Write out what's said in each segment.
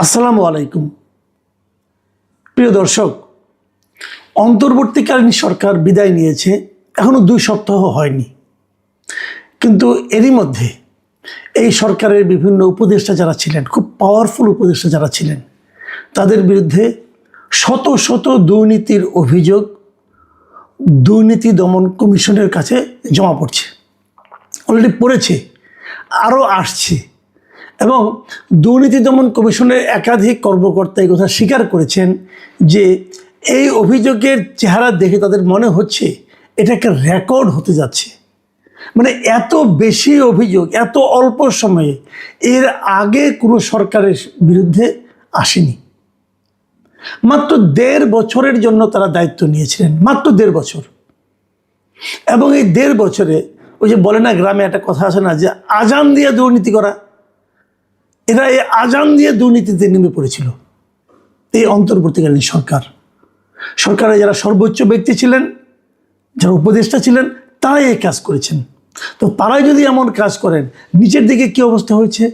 আসসালামু আলাইকুম প্রিয় দর্শক, অন্তর্বর্তীকালীন সরকার বিদায় নিয়েছে, এখনো 2 সপ্তাহ হয়নি, কিন্তু এরই মধ্যে এই সরকারের বিভিন্ন উপদেষ্টা যারা ছিলেন, খুব পাওয়ারফুল উপদেষ্টা যারা ছিলেন, তাদের বিরুদ্ধে শত শত দুর্নীতির অভিযোগ দুর্নীতি দমন কমিশনের কাছে জমা পড়ছে, অলরেডি পড়েছে, আরও আসছে। এবং দুর্নীতি দমন কমিশনের একাধিক কর্মকর্তা এই কথা স্বীকার করেছেন যে এই অভিযোগের চেহারা দেখে তাদের মনে হচ্ছে এটা একটা রেকর্ড হতে যাচ্ছে। মানে এত বেশি অভিযোগ এত অল্প সময়ে এর আগে কোনো সরকারের বিরুদ্ধে আসেনি। মাত্র 1.5 বছরের জন্য তারা দায়িত্ব নিয়েছিলেন, মাত্র 1.5 বছর। এবং এই 1.5 বছরে ওই যে বলে না, গ্রামে একটা কথা আছে না, যে আজান দিয়ে দুর্নীতি করা, এরা এই আজান দিয়ে দুর্নীতিতে নেমে পড়েছিল। এই অন্তর্বর্তীকালীন সরকারে যারা সর্বোচ্চ ব্যক্তি ছিলেন, যারা উপদেষ্টা ছিলেন, তারাই এই কাজ করেছেন। তো তারাই যদি এমন কাজ করেন, নিচের দিকে কি অবস্থা হয়েছে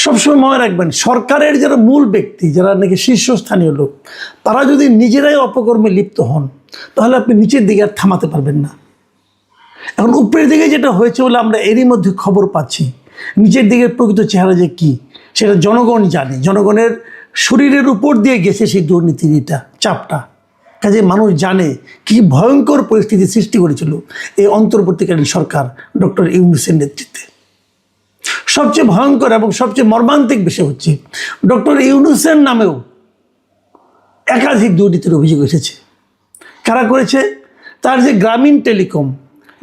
সবসময় মনে রাখবেন। সরকারের যারা মূল ব্যক্তি, যারা নাকি শীর্ষস্থানীয় লোক, তারা যদি নিজেরাই অপকর্মে লিপ্ত হন, তাহলে আপনি নিচের দিকে আর থামাতে পারবেন না। এখন উপরের দিকে যেটা হয়েছে বলে আমরা এরই মধ্যে খবর পাচ্ছি, নিচের দিকের প্রকৃত চেহারা যে কী সেটা জনগণ জানে। জনগণের শরীরের উপর দিয়ে গেছে সেই দুর্নীতিটা, চাপটা। কাজে মানুষ জানে কি ভয়ঙ্কর পরিস্থিতি সৃষ্টি করেছিল এই অন্তর্বর্তীকালীন সরকার ডক্টর ইউনূসের নেতৃত্বে। সবচেয়ে ভয়ঙ্কর এবং সবচেয়ে মর্মান্তিক বিষয় হচ্ছে, ডক্টর ইউনূসের নামেও একাধিক দুর্নীতির অভিযোগ এসেছে। কারা করেছে? তার যে গ্রামীণ টেলিকম,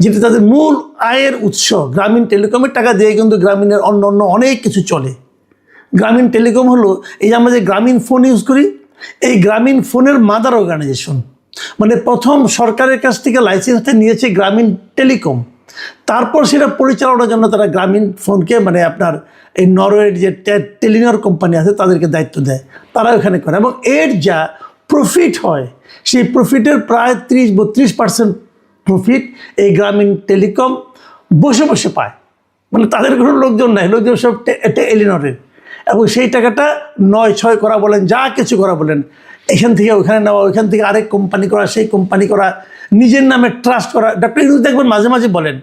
যেটা তাদের মূল আয়ের উৎস, গ্রামীণ টেলিকমের টাকা দিয়ে কিন্তু গ্রামীণের অন্য অনেক কিছু চলে। গ্রামীণ টেলিকম হলো এই যে আমরা যে গ্রামীণ ফোন ইউজ করি, এই গ্রামীণ ফোনের মাদার অর্গানাইজেশন। মানে প্রথম সরকারের কাছ থেকে লাইসেন্সটা নিয়েছে গ্রামীণ টেলিকম, তারপর সেটা পরিচালনার জন্য তারা গ্রামীণ ফোনকে, মানে আপনার এই নরওয়ের যে টেলিনর কোম্পানি আছে তাদেরকে দায়িত্ব দেয়, তারা ওখানে করে। এবং এর যা প্রফিট হয়, সেই প্রফিটের প্রায় 30-32% প্রফিট এই গ্রামীণ টেলিকম বসে বসে পায়। মানে তাদের কোনো লোকজন নাই, লোকজন সব টেলিনরের। এবং সেই টাকাটা 9-6 করা বলেন, যা কিছু করা বলেন, এখান থেকে ওখানে নেওয়া, ওইখান থেকে আরেক কোম্পানি করা, সেই কোম্পানি করা, নিজের নামে ট্রাস্ট করা। ডক্টর ইউনূস দেখবেন মাঝে মাঝে বলেন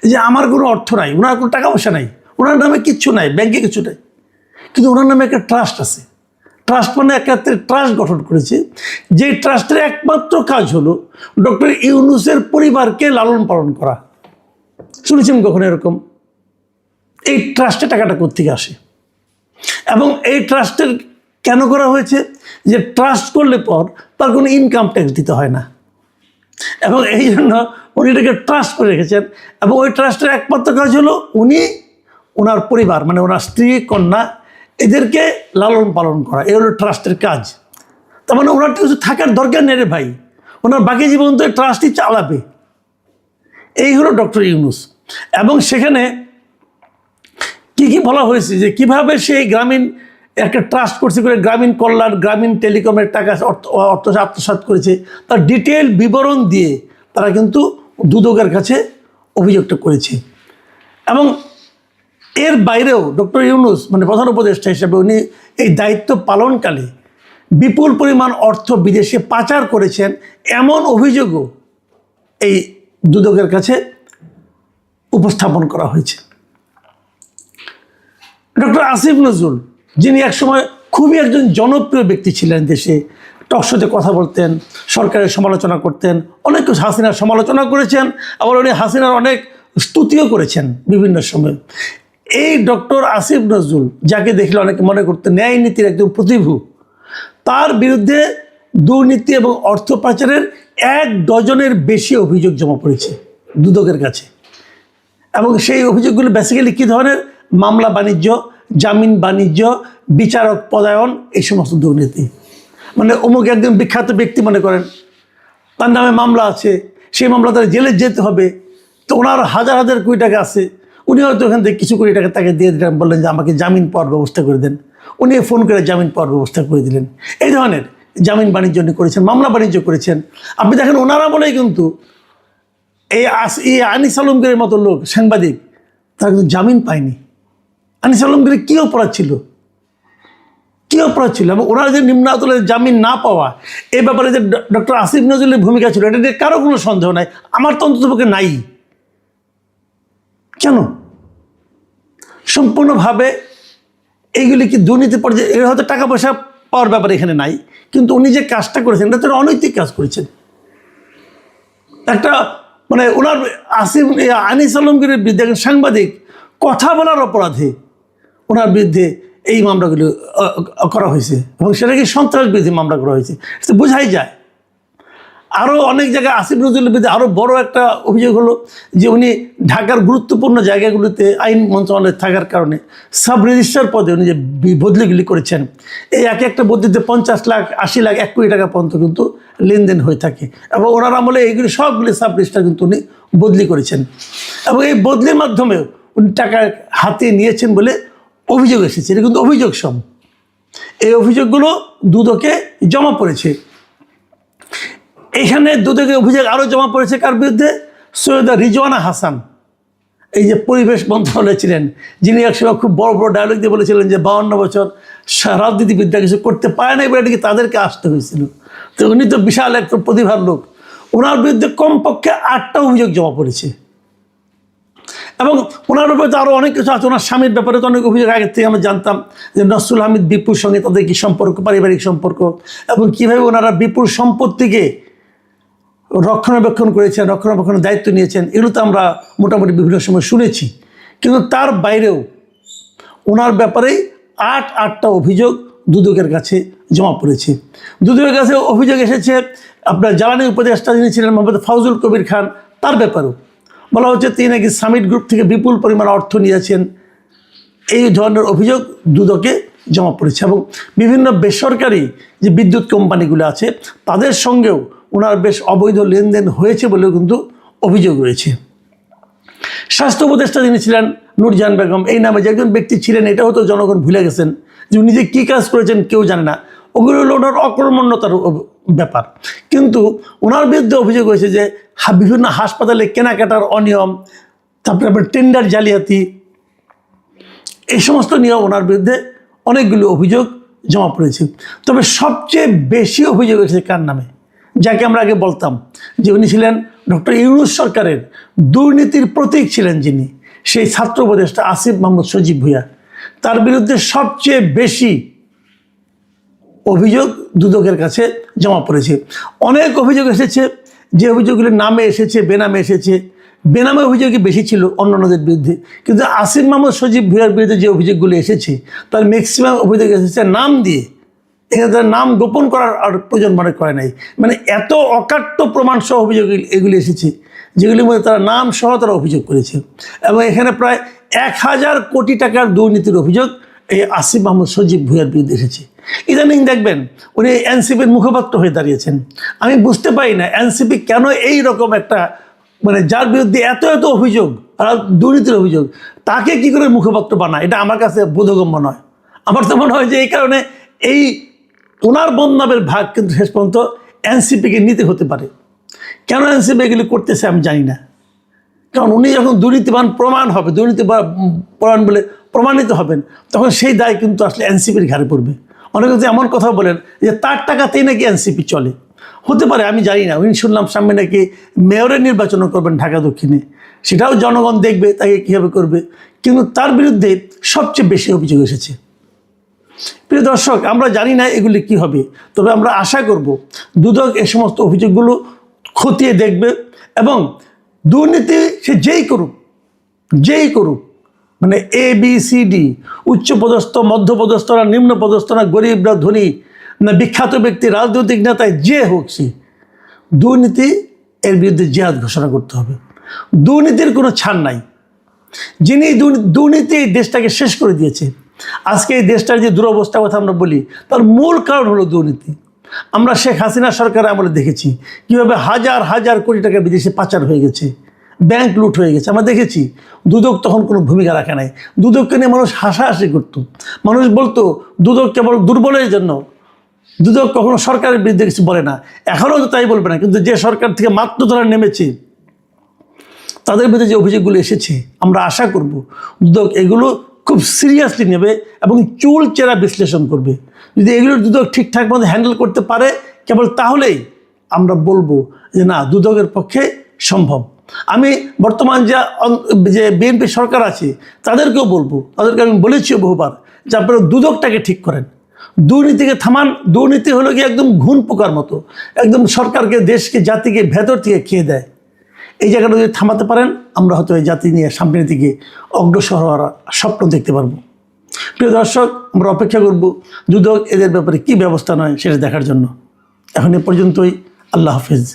যে আমার কোনো অর্থ নাই, ওনার কোনো টাকা পয়সা নাই, ওনার নামে কিচ্ছু নাই, ব্যাংকে কিছু নাই, কিন্তু ওনার নামে একটা ট্রাস্ট আছে। ট্রাস্ট মানে একাত্রে ট্রাস্ট গঠন করেছে, যে ট্রাস্টের একমাত্র কাজ হলো ডক্টর ইউনূসের পরিবারকে লালন পালন করা। শুনেছেন কখনো এরকম? এই ট্রাস্টে টাকাটা কোত্থেকে আসে? এবং এই ট্রাস্টের কেন করা হয়েছে? যে ট্রাস্ট করলে পর তার কোনো ইনকাম ট্যাক্স দিতে হয় না। এবং এই জন্য উনি এটাকে ট্রাস্ট করে রেখেছেন। এবং ওই ট্রাস্টের একমাত্র কাজ হলো উনি, ওনার পরিবার, মানে ওনার স্ত্রী, কন্যা, এদেরকে লালন পালন করা। এই হলো ট্রাস্টের কাজ। তার মানে ওনার কিছু থাকার দরকার নেই রে ভাই, ওনার বাকি জীবন তো ট্রাস্টই চালাবে। এই হলো ডক্টর ইউনূস। এবং সেখানে কি বলা হয়েছে, যে কিভাবে সেই গ্রামীণ একটা ট্রাস্ট করছে করে গ্রামীণ কল্যাণ, গ্রামীণ টেলিকমের টাকা অর্থ আত্মসাৎ করেছে, তার ডিটেল বিবরণ দিয়ে তারা কিন্তু দুদকের কাছে অভিযোগটা করেছে। এবং এর বাইরেও ডক্টর ইউনূস, মানে প্রধান উপদেষ্টা হিসেবে, উনি এই দায়িত্ব পালনকালে বিপুল পরিমাণ অর্থ বিদেশে পাচার করেছেন, এমন অভিযোগও এই দুদকের কাছে উপস্থাপন করা হয়েছে। ডক্টর আসিফ নজরুল, যিনি একসময় খুবই একজন জনপ্রিয় ব্যক্তি ছিলেন দেশে, টকশোতে কথা বলতেন, সরকারের সমালোচনা করতেন, অনেক কিছু হাসিনার সমালোচনা করেছেন, আবার উনি হাসিনার অনেক স্তুতিও করেছেন বিভিন্ন সময়। এই ডক্টর আসিফ নজরুল, যাকে দেখলে অনেকে মনে করতেন ন্যায় নীতির একজন প্রতিভূ, তার বিরুদ্ধে দুর্নীতি এবং অর্থ পাচারের 1 ডজনের বেশি অভিযোগ জমা পড়েছে দুদকের কাছে। এবং সেই অভিযোগগুলো বেসিক্যালি কী ধরনের? মামলা বাণিজ্য, জামিন বাণিজ্য, বিচারক পদায়ন, এই সমস্ত দুর্নীতি। মানে অমুক একজন বিখ্যাত ব্যক্তি, মনে করেন তার নামে মামলা আছে, সেই মামলা তার জেলে যেতে হবে, তো ওনার হাজার হাজার কোটি টাকা আছে, উনি হয়তো ওখান থেকে কিছু কোটি টাকা তাকে দিয়ে দিলেন, বললেন যে আমাকে জামিন পাওয়ার ব্যবস্থা করে দেন, উনি ফোন করে জামিন পাওয়ার ব্যবস্থা করে দিলেন। এই ধরনের জামিন বাণিজ্য উনি করেছেন, মামলা বাণিজ্য করেছেন। আপনি দেখেন ওনারা বলেই কিন্তু এই আনিস আলমগীরের মতো লোক, সাংবাদিক, তারা কিন্তু জামিন পায়নি। আনিস আলমগীরের কী অপরাধ ছিল? কী অপরাধ ছিল এবং ওনার যে নিম্ন আদালতে জামিন না পাওয়া এই ব্যাপারে যে ডক্টর আসিফ নজরুলের ভূমিকা ছিল এটা নিয়ে কারো কোনো সন্দেহ নাই, আমার তো অন্ততপক্ষে নাই। কেন সম্পূর্ণভাবে এইগুলি কি দুর্নীতি পর্যায়ে, এর হয়তো টাকা পয়সা পাওয়ার ব্যাপারে এখানে নাই, কিন্তু উনি যে কাজটা করেছেন এটা তো অনৈতিক কাজ করেছেন। একটা মানে ওনার আসিফ আনিস আলমগীরের বিরুদ্ধে একজন সাংবাদিক কথা বলার অপরাধে ওনার বিরুদ্ধে এই মামলাগুলো করা হয়েছে এবং সেটাকে সন্ত্রাস বিরোধী মামলা করা হয়েছে, সেটা বোঝাই যায়। আরও অনেক জায়গায় আসিফ নজরুলের বিরুদ্ধে আরও বড় একটা অভিযোগ হলো যে উনি ঢাকার গুরুত্বপূর্ণ জায়গাগুলোতে আইন মন্ত্রণালয়ে থাকার কারণে সাব রেজিস্ট্রার পদে উনি যে বদলিগুলি করেছেন, এই এক একটা বদলিতে 50 লাখ 80 লাখ 1 কোটি টাকা পর্যন্ত কিন্তু লেনদেন হয়ে থাকে এবং ওনার আমলে এইগুলি সবগুলি সাব রেজিস্ট্রার কিন্তু উনি বদলি করেছেন এবং এই বদলির মাধ্যমে উনি টাকা হাতে নিয়েছেন বলে অভিযোগ এসেছে। এটা কিন্তু অভিযোগ সব, এই অভিযোগগুলো দুদকে জমা পড়েছে। এখানে দুদকে অভিযোগ আরও জমা পড়েছে কার বিরুদ্ধে? সৈয়দা রিজওয়ানা হাসান, এই যে পরিবেশ মন্ত্রণালয়ে ছিলেন, যিনি একসময় খুব বড় বড় ডায়লগ দিয়ে বলেছিলেন যে 52 বছর রাজনীতিবিদরা কিছু করতে পারে না বলে নাকি তাদেরকে আসতে হয়েছিল। তো উনি তো বিশাল একটা প্রতিভার লোক, ওনার বিরুদ্ধে কমপক্ষে 8টা অভিযোগ জমা পড়েছে এবং ওনার ব্যাপারে তো আরও অনেক কিছু আছে। ওনার স্বামীর ব্যাপারে তো অনেক অভিযোগ আগের থেকে আমরা জানতাম যে নসরুল হামিদ বিপুর সঙ্গে তাদের কী সম্পর্ক, পারিবারিক সম্পর্ক, এবং কীভাবে ওনারা বিপুর সম্পত্তিকে রক্ষণাবেক্ষণ করেছেন, রক্ষণাবেক্ষণের দায়িত্ব নিয়েছেন, এগুলো তো আমরা মোটামুটি বিভিন্ন সময় শুনেছি। কিন্তু তার বাইরেও ওনার ব্যাপারেই 8টা অভিযোগ দুদকের কাছে জমা পড়েছে। দুদকের কাছে অভিযোগ এসেছে আপনার জ্বালানি উপদেষ্টা যিনি ছিলেন মোহাম্মদ ফাউজুল কবির খান, তার ব্যাপারেও বলা হচ্ছে তিনি নাকি সামিট গ্রুপ থেকে বিপুল পরিমাণ অর্থ নিয়েছেন। এই ধরনের অভিযোগ দুদকে জমা পড়েছে এবং বিভিন্ন বেসরকারি যে বিদ্যুৎ কোম্পানিগুলো আছে তাদের সঙ্গেও ওনার বেশ অবৈধ লেনদেন হয়েছে বলেও কিন্তু অভিযোগ রয়েছে। স্বাস্থ্য উপদেষ্টা যিনি ছিলেন নূরজাহান বেগম, এই নামে যে একজন ব্যক্তি ছিলেন এটাও তো জনগণ ভুলে গেছেন, যে উনি যে কী কাজ করেছেন কেউ জানে না। ওগুলো হলো ওনার অকর্মণ্যতার ব্যাপার। কিন্তু ওনার বিরুদ্ধে অভিযোগ হয়েছে যে বিভিন্ন হাসপাতালে কেনাকাটার অনিয়ম, তারপরে আবার টেন্ডার জালিয়াতি, এই সমস্ত নিয়ে ওনার বিরুদ্ধে অনেকগুলো অভিযোগ জমা পড়েছে। তবে সবচেয়ে বেশি অভিযোগ এসেছে কার নামে? যাকে আমরা আগে বলতাম যে উনি ছিলেন ডক্টর ইউনূস সরকারের দুর্নীতির প্রতীক ছিলেন, যিনি সেই ছাত্র উপদেষ্টা আসিফ মাহমুদ সজীব ভূঁইয়া, তার বিরুদ্ধে সবচেয়ে বেশি অভিযোগ দুদকের কাছে জমা পড়েছে। অনেক অভিযোগ এসেছে, যে অভিযোগগুলির নামে এসেছে, বেনামে এসেছে। বেনামে অভিযোগই বেশি ছিল অন্যান্যদের বিরুদ্ধে, কিন্তু আসিফ মাহমুদ সজীব ভূঁইয়ার বিরুদ্ধে যে অভিযোগগুলি এসেছে তার ম্যাক্সিমাম অভিযোগ এসেছে নাম দিয়ে। এখানে তার নাম গোপন করার আর প্রয়োজন মনে করে নাই, মানে এত অকাট্য প্রমাণ সহ অভিযোগ এগুলি এসেছে যেগুলির মধ্যে তারা নাম সহ তারা অভিযোগ করেছে। এবং এখানে প্রায় 1000 কোটি টাকার দুর্নীতির অভিযোগ এই আসিফ মাহমুদ সজীব ভূঁইয়ার বিরুদ্ধে এসেছে। ইদানিং দেখবেন উনি এনসিপির মুখপাত্র হয়ে দাঁড়িয়েছেন। আমি বুঝতে পারি না এনসিপি কেন এই রকম একটা, মানে যার বিরুদ্ধে এত অভিযোগ আর দুর্নীতির অভিযোগ, তাকে কি করে মুখপাত্র বানায়, এটা আমার কাছে বোধগম্য নয়। আমার তো মনে হয় যে এই কারণে এই ওনার বদনামের ভাগ কিন্তু শেষ পর্যন্ত এনসিপিকে নিতে হতে পারে। কেন এনসিপি এগুলি করতেছে আমি জানি না, কারণ উনি যখন দুর্নীতিবান প্রমাণ হবে, দুর্নীতিবান বলে প্রমাণিত হবেন, তখন সেই দায় কিন্তু আসলে এনসিপির ঘাড়ে পড়বে। অনেকে তো এমন কথা বলেন যে তার টাকাতেই নাকি এনসিপি চলে, হতে পারে আমি জানি না। উনি শুনলাম সামনে নাকি মেয়রের নির্বাচনও করবেন ঢাকা দক্ষিণে, সেটাও জনগণ দেখবে তাকে কীভাবে করবে, কিন্তু তার বিরুদ্ধে সবচেয়ে বেশি অভিযোগ এসেছে। প্রিয় দর্শক, আমরা জানি না এগুলি কি হবে, তবে আমরা আশা করব দুদক এই সমস্ত অভিযোগগুলো খতিয়ে দেখবে এবং দুর্নীতি সে যেই করুক, মানে ABCD, উচ্চপদস্থ, মধ্যপদস্থ না নিম্নপদস্থ না গরিবরা ধনী না বিখ্যাত ব্যক্তি রাজনৈতিক নেতায় যে হোক, সে দুর্নীতি এর বিরুদ্ধে জিহাদ ঘোষণা করতে হবে। দুর্নীতির কোনো ছাড় নাই। যিনি দুর্নীতি এই দেশটাকে শেষ করে দিয়েছে, আজকে এই দেশটার যে দুরবস্থার কথা আমরা বলি, তার মূল কারণ হলো দুর্নীতি। আমরা শেখ হাসিনা সরকার আমলে দেখেছি কীভাবে হাজার হাজার কোটি টাকা বিদেশে পাচার হয়ে গেছে, ব্যাংক লুট হয়ে গেছে। আমরা দেখেছি দুদক তখন কোনো ভূমিকা রাখে নাই। দুদককে নিয়ে মানুষ হাসাহাসি করতো, মানুষ বলতো দুদক কেবল দুর্বলের জন্য, দুদক কখনো সরকারের বিরুদ্ধে কিছু বলে না, এখনও তো তাই বলবে না। কিন্তু যে সরকার থেকে মাত্র ধরা নেমেছে, তাদের বিরুদ্ধে যে অভিযোগগুলো এসেছে, আমরা আশা করব দুদক এগুলো খুব সিরিয়াসলি নেবে এবং চুল চেরা বিশ্লেষণ করবে। যদি এগুলোর দুদক ঠিকঠাক মতো হ্যান্ডেল করতে পারে কেবল তাহলেই আমরা বলবো যে না, দুদকের পক্ষে সম্ভব। আমি বর্তমান যে বিএনপি সরকার আছে তাদেরকেও বলবো, তাদেরকে আমি বলেছি বহুবার যে আপনারা দুদকটাকে ঠিক করেন, দুর্নীতিকে থামান। দুর্নীতি হলো কি একদম ঘুণ পোকার মতো, একদম সরকারকে, দেশকে, জাতিকে ভেতর থেকে খেয়ে দেয়। এই জায়গাটা যদি থামাতে পারেন, আমরা হয়তো এই জাতি নিয়ে সামনের দিকে অগ্রসর হওয়ার স্বপ্ন দেখতে পারবো। প্রিয় দর্শক, আমরা অপেক্ষা করব দুদক এদের ব্যাপারে কী ব্যবস্থা নেয় সেটা দেখার জন্য। এখন এ পর্যন্তই। আল্লাহ হাফিজ।